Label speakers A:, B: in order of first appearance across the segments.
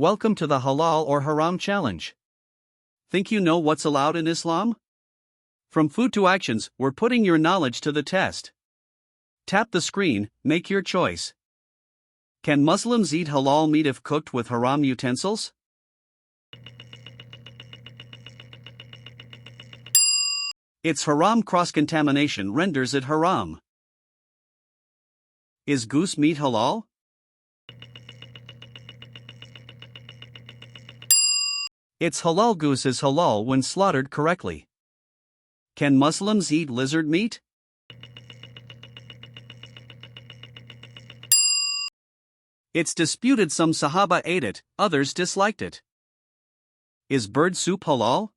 A: Welcome to the Halal or Haram challenge. Think you know what's allowed in Islam? From food to actions, we're putting your knowledge to the test. Tap the screen, make your choice. Can Muslims eat halal meat if cooked with haram utensils? Its haram cross-contamination renders it haram. Is goose meat halal? Its halal goose is halal when slaughtered correctly. Can Muslims eat lizard meat? It's disputed, some Sahaba ate it, others disliked it. Is bird soup halal?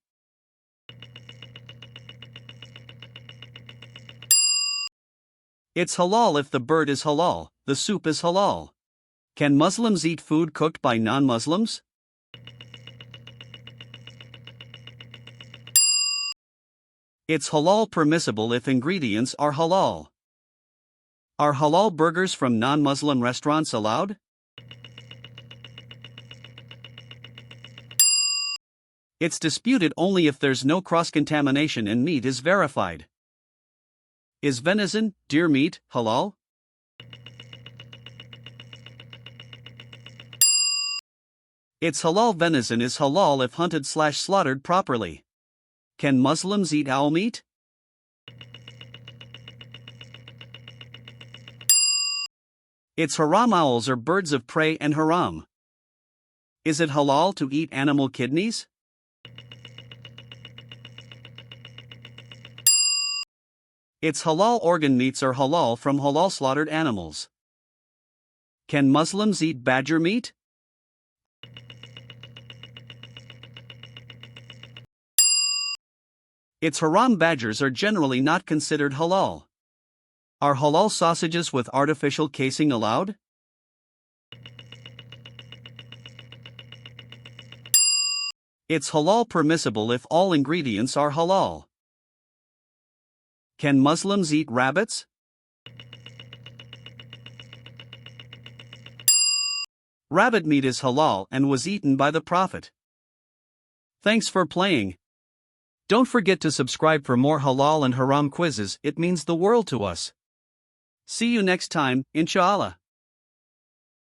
A: It's halal if the bird is halal, the soup is halal. Can Muslims eat food cooked by non-Muslims? It's halal permissible if ingredients are halal. Are halal burgers from non-Muslim restaurants allowed? It's disputed only if there's no cross-contamination and meat is verified. Is venison, deer meat, halal? Its halal venison is halal if hunted/slaughtered properly. Can Muslims eat owl meat? Its haram owls are birds of prey and haram. Is it halal to eat animal kidneys? Its halal organ meats are halal from halal slaughtered animals. Can Muslims eat badger meat? Its haram badgers are generally not considered halal. Are halal sausages with artificial casing allowed? It's halal permissible if all ingredients are halal. Can Muslims eat rabbits? Rabbit meat is halal and was eaten by the Prophet. Thanks for playing. Don't forget to subscribe for more halal and haram quizzes, it means the world to us. See you next time, inshallah.